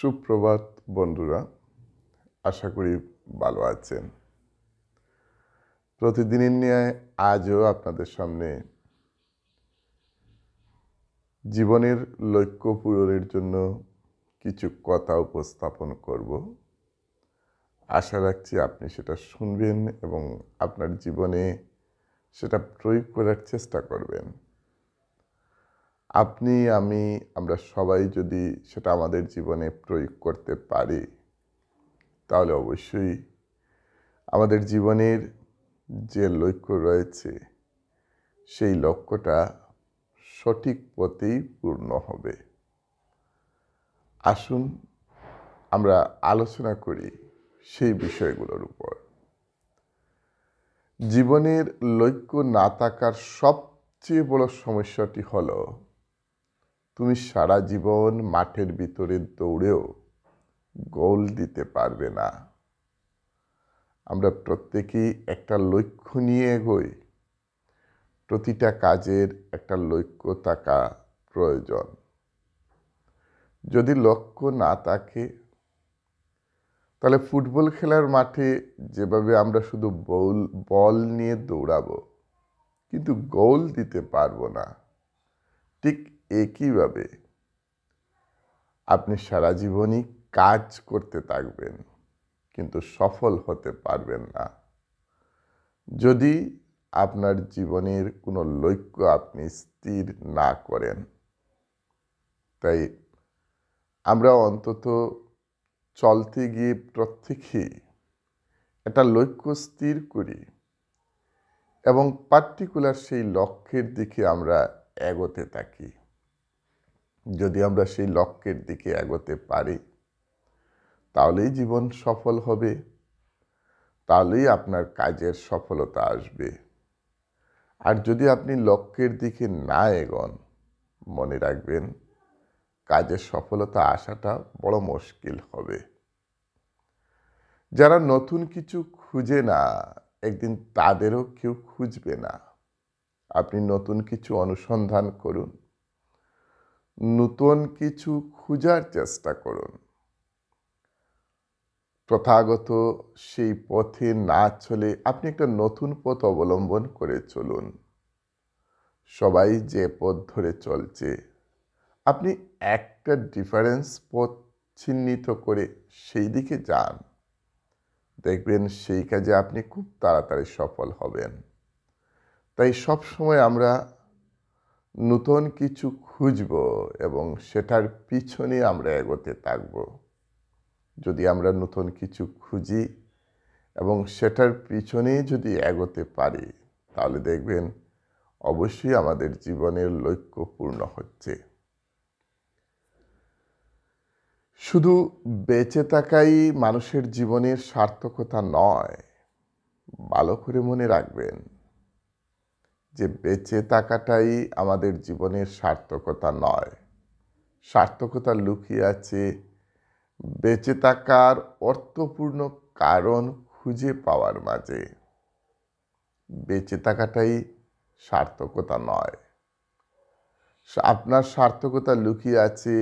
সুপ্রভাত বন্ধুরা, আশা করি ভালো আছেন। প্রতিদিনের ন্যায় আজও আপনাদের সামনে জীবনের লক্ষ্য পূরণের জন্য কিছু কথা উপস্থাপন করব। আশা রাখছি আপনি সেটা শুনবেন এবং আপনার জীবনে সেটা প্রয়োগ করার চেষ্টা করবেন। আপনি, আমরা সবাই যদি সেটা আমাদের জীবনে প্রয়োগ করতে পারি, তাহলে অবশ্যই আমাদের জীবনের যে লক্ষ্য রয়েছে সেই লক্ষ্যটা সঠিক পথেই পূর্ণ হবে। আসুন আমরা আলোচনা করি সেই বিষয়গুলোর উপর। জীবনের লক্ষ্য না থাকার সবচেয়ে বড় সমস্যাটি হলো তুমি সারা জীবন মাঠের ভিতরে দৌড়েও গোল দিতে পারবে না। আমরা প্রত্যেকেই একটা লক্ষ্য নিয়ে এগোই। প্রতিটা কাজের একটা লক্ষ্য থাকা প্রয়োজন। যদি লক্ষ্য না থাকে, তাহলে ফুটবল খেলার মাঠে যেভাবে আমরা শুধু বল নিয়ে দৌড়াবো কিন্তু গোল দিতে পারবো না, ঠিক একইভাবে আপনি সারা জীবনই কাজ করতে থাকবেন কিন্তু সফল হতে পারবেন না যদি আপনার জীবনের কোনো লক্ষ্য আপনি স্থির না করেন। তাই আমরা অন্তত চলতে গিয়ে প্রত্যেকেই একটা লক্ষ্য স্থির করি এবং পার্টিকুলার সেই লক্ষ্যের দিকে আমরা এগোতে থাকি। যদি আমরা সেই লক্ষ্যের দিকে এগোতে পারি, তাহলেই জীবন সফল হবে, তাহলেই আপনার কাজের সফলতা আসবে। আর যদি আপনি লক্ষ্যের দিকে না এগোন, মনে রাখবেন কাজের সফলতা আসাটা বড় মুশকিল হবে। যারা নতুন কিছু খুঁজে না, একদিন তাদেরও কেউ খুঁজবে না। আপনি নতুন কিছু অনুসন্ধান করুন, নতুন কিছু খোঁজার চেষ্টা করুন। প্রথাগত সেই পথে না চলে আপনি একটা নতুন পথ অবলম্বন করে চলুন। সবাই যে পথ ধরে চলছে, আপনি একটা ডিফারেন্স পথ চিহ্নিত করে সেই দিকে যান। দেখবেন সেই কাজে আপনি খুব তাড়াতাড়ি সফল হবেন। তাই সব সময় আমরা নতুন কিছু খুঁজব এবং সেটার পিছনে আমরা এগোতে থাকব। যদি আমরা নতুন কিছু খুঁজি এবং সেটার পিছনে যদি এগোতে পারি, তাহলে দেখবেন অবশ্যই আমাদের জীবনের লক্ষ্য পূর্ণ হচ্ছে। শুধু বেঁচে থাকাই মানুষের জীবনের সার্থকতা নয়। ভালো করে মনে রাখবেন যে বেঁচে থাকাটাই আমাদের জীবনের সার্থকতা নয়। সার্থকতা লুকিয়ে আছে বেঁচে থাকার অর্থপূর্ণ কারণ খুঁজে পাওয়ার মাঝে। বেঁচে থাকাটাই সার্থকতা নয়। আপনার সার্থকতা লুকিয়ে আছে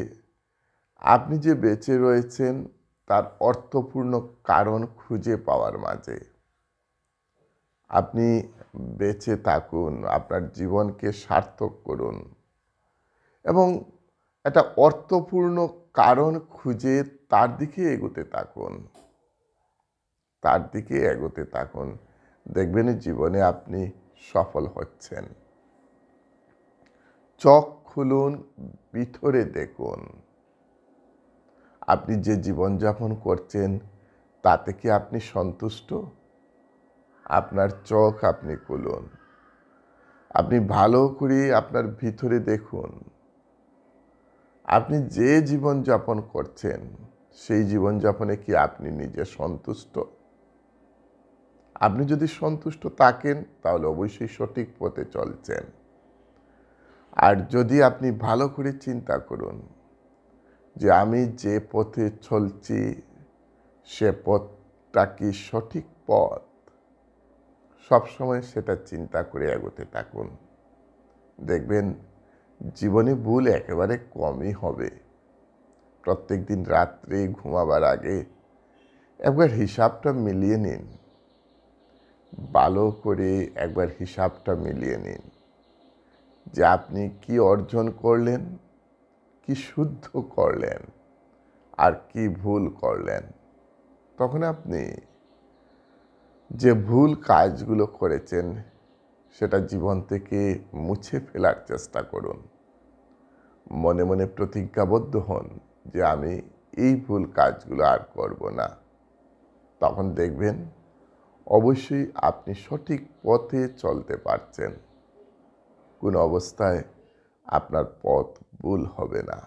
আপনি যে বেঁচে রয়েছেন তার অর্থপূর্ণ কারণ খুঁজে পাওয়ার মাঝে। আপনি বেঁচে থাকুন, আপনার জীবনকে সার্থক করুন এবং একটা অর্থপূর্ণ কারণ খুঁজে তার দিকে এগোতে থাকুন। তার দিকে এগোতে থাকুন, দেখবেন জীবনে আপনি সফল হচ্ছেন। চোখ খুলুন, ভিতরে দেখুন। আপনি যে জীবনযাপন করছেন তাতে কি আপনি সন্তুষ্ট? আপনার চোখ আপনি খুলুন, আপনি ভালো করে আপনার ভিতরে দেখুন। আপনি যে জীবনযাপন করছেন সেই জীবনযাপনে কি আপনি নিজে সন্তুষ্ট? আপনি যদি সন্তুষ্ট থাকেন তাহলে অবশ্যই সঠিক পথে চলছেন। আর যদি আপনি ভালো করে চিন্তা করুন যে আমি যে পথে চলছি সে পথটা কি সঠিক পথ, সবসময় সেটা চিন্তা করে এগোতে থাকুন। দেখবেন জীবনে ভুল একেবারে কমই হবে। প্রত্যেক দিন রাত্রে ঘুমাবার আগে একবার হিসাবটা মিলিয়ে নিন, ভালো করে একবার হিসাবটা মিলিয়ে নিন যে আপনি কি অর্জন করলেন, কি শুদ্ধ করলেন, আর কি ভুল করলেন। তখন আপনি যে ভুল কাজগুলো করেছেন সেটা জীবন থেকে মুছে ফেলার চেষ্টা করুন। মনে মনে প্রতিজ্ঞাবদ্ধ হন যে আমি এই ভুল কাজগুলো আর করব না। তখন দেখবেন অবশ্যই আপনি সঠিক পথে চলতে পারছেন। কোন অবস্থায় আপনার পথ ভুল হবে না।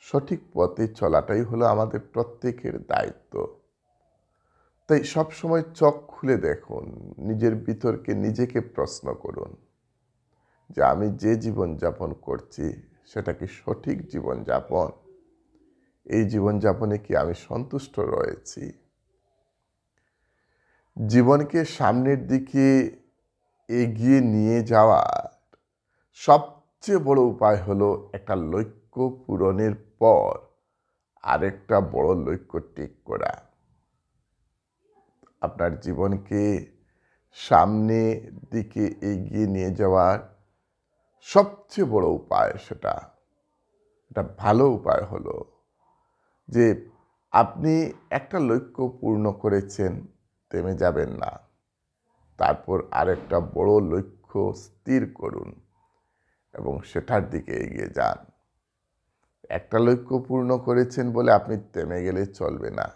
সঠিক পথে চলাটাই হলো আমাদের প্রত্যেকের দায়িত্ব। তাই সবসময় চোখ খুলে দেখুন, নিজের ভিতরকে নিজেকে প্রশ্ন করুন যে আমি যে জীবনযাপন করছি সেটা কি সঠিক জীবনযাপন? এই জীবনযাপনে কি আমি সন্তুষ্ট রয়েছি? জীবনকে সামনের দিকে এগিয়ে নিয়ে যাওয়ার সবচেয়ে বড় উপায় হলো একটা লক্ষ্য পূরণের পর আরেকটা বড় লক্ষ্য ঠিক করা। আপনার জীবনকে সামনে দিকে এগিয়ে নিয়ে যাওয়ার সবচেয়ে বড় উপায় সেটা একটা ভালো উপায় হলো যে আপনি একটা লক্ষ্য পূর্ণ করেছেন, থেমে যাবেন না। তারপর আরেকটা বড় লক্ষ্য স্থির করুন এবং সেটার দিকে এগিয়ে যান। একটা লক্ষ্য পূর্ণ করেছেন বলে আপনি থেমে গেলে চলবে না।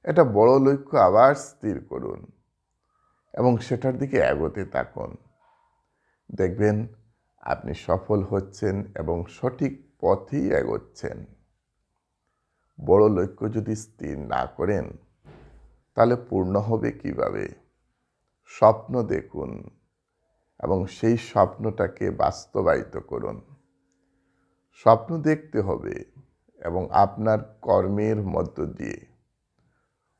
এটা বড় লক্ষ্য আবার স্থির করুন এবং সেটার দিকে এগোতে থাকুন। দেখবেন আপনি সফল হচ্ছেন এবং সঠিক পথেই এগোচ্ছেন। বড় লক্ষ্য যদি স্থির না করেন তাহলে পূর্ণ হবে কিভাবে? স্বপ্ন দেখুন এবং সেই স্বপ্নটাকে বাস্তবায়িত করুন। স্বপ্ন দেখতে হবে এবং আপনার কর্মের মধ্য দিয়ে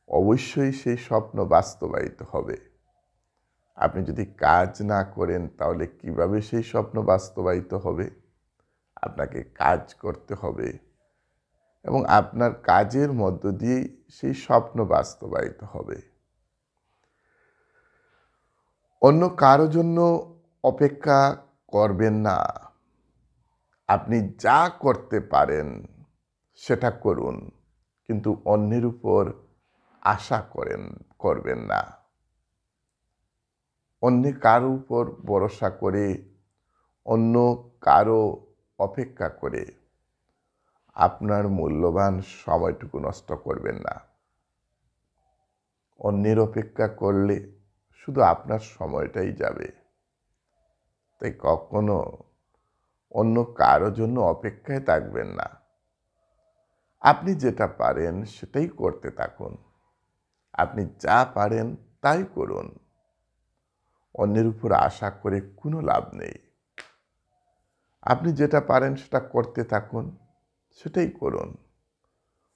অবশ্যই সেই স্বপ্ন বাস্তবায়িত হবে। আপনি যদি কাজ না করেন তাহলে কিভাবে সেই স্বপ্ন বাস্তবায়িত হবে? আপনাকে কাজ করতে হবে এবং আপনার কাজের মধ্য দিয়েই সেই স্বপ্ন বাস্তবায়িত হবে। অন্য কারো জন্য অপেক্ষা করবেন না। আপনি যা করতে পারেন সেটা করুন, কিন্তু অন্যের উপর আশা করবেন না। অন্য কারো উপর ভরসা করে, অন্য কারো অপেক্ষা করে আপনার মূল্যবান সময়টুকু নষ্ট করবেন না। অন্যের অপেক্ষা করলে শুধু আপনার সময়টাই যাবে। তাই কখনো অন্য কারো জন্য অপেক্ষায় থাকবেন না। আপনি যেটা পারেন সেটাই করতে থাকুন। আপনি যা পারেন তাই করুন। অন্যের উপর আশা করে কোনো লাভ নেই। আপনি যেটা পারেন সেটা করতে থাকুন, সেটাই করুন।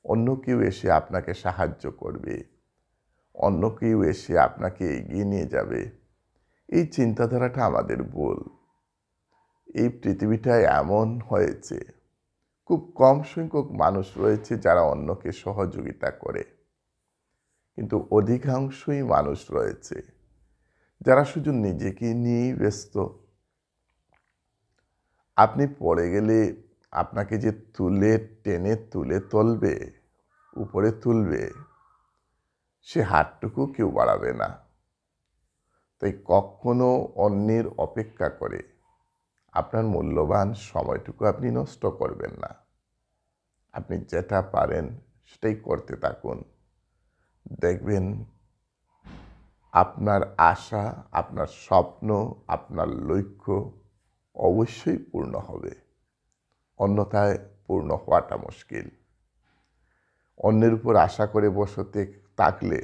অন্য কেউ এসে আপনাকে সাহায্য করবে, অন্য কেউ এসে আপনাকে এগিয়ে নিয়ে যাবে, এই চিন্তাধারাটা আমাদের ভুল। এই পৃথিবীটায় এমন হয়েছে, খুব কম সংখ্যক মানুষ রয়েছে যারা অন্যকে সহযোগিতা করে, কিন্তু অধিকাংশই মানুষ রয়েছে যারা শুধু নিজেকে নিয়েই ব্যস্ত। আপনি পড়ে গেলে আপনাকে যে টেনে তুলবে, উপরে তুলবে, সে হাতটুকু কেউ বাড়াবে না। তাই কখনো অন্যের অপেক্ষা করে আপনার মূল্যবান সময়টুকু আপনি নষ্ট করবেন না। আপনি যেটা পারেন সেটাই করতে থাকুন। দেখবেন আপনার আশা, আপনার স্বপ্ন, আপনার লক্ষ্য অবশ্যই পূর্ণ হবে। অন্যথায় পূর্ণ হওয়াটা মুশকিল। অন্যের উপর আশা করে বসতে থাকলে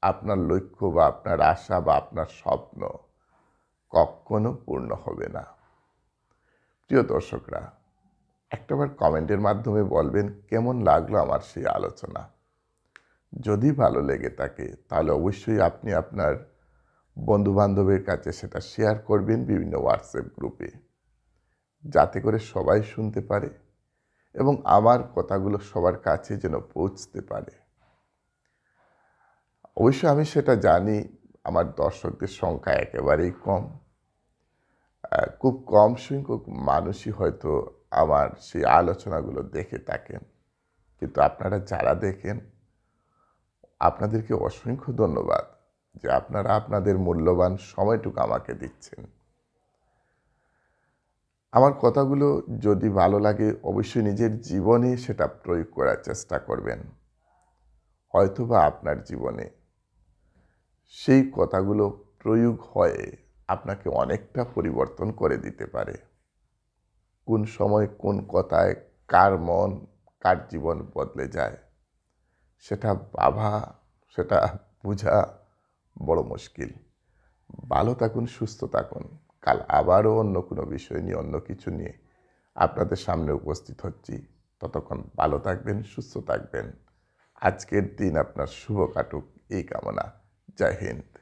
আপনার লক্ষ্য বা আপনার আশা বা আপনার স্বপ্ন কখনো পূর্ণ হবে না। প্রিয় দর্শকরা, একটাবার কমেন্টের মাধ্যমে বলবেন কেমন লাগলো আমার সেই আলোচনা। যদি ভালো লেগে থাকে তাহলে অবশ্যই আপনি আপনার বন্ধুবান্ধবের কাছে সেটা শেয়ার করবেন বিভিন্ন হোয়াটসঅ্যাপ গ্রুপে, যাতে করে সবাই শুনতে পারে এবং আমার কথাগুলো সবার কাছে যেন পৌঁছতে পারে। অবশ্যই আমি সেটা জানি, আমার দর্শকদের সংখ্যা একেবারেই কম। খুব কম সংখ্যক মানুষই হয়তো আমার সেই আলোচনাগুলো দেখে থাকেন। কিন্তু আপনারা যারা দেখেন, আপনাদেরকে অসংখ্য ধন্যবাদ যে আপনারা আপনাদের মূল্যবান সময়টুকু আমাকে দিচ্ছেন। আমার কথাগুলো যদি ভালো লাগে অবশ্যই নিজের জীবনে সেটা প্রয়োগ করার চেষ্টা করবেন। হয়তোবা আপনার জীবনে সেই কথাগুলো প্রয়োগ হয়ে আপনাকে অনেকটা পরিবর্তন করে দিতে পারে। কোন সময় কোন কথায় কার মন, কার জীবন বদলে যায় সেটা ভাবা, সেটা বোঝা বড় মুশকিল। ভালো থাকুন, সুস্থ থাকুন। কাল আবারও অন্য কোনো বিষয় নিয়ে, অন্য কিছু নিয়ে আপনাদের সামনে উপস্থিত হচ্ছি। ততক্ষণ ভালো থাকবেন, সুস্থ থাকবেন। আজকের দিন আপনার শুভ কাটুক এই কামনা। জয় হিন্দ।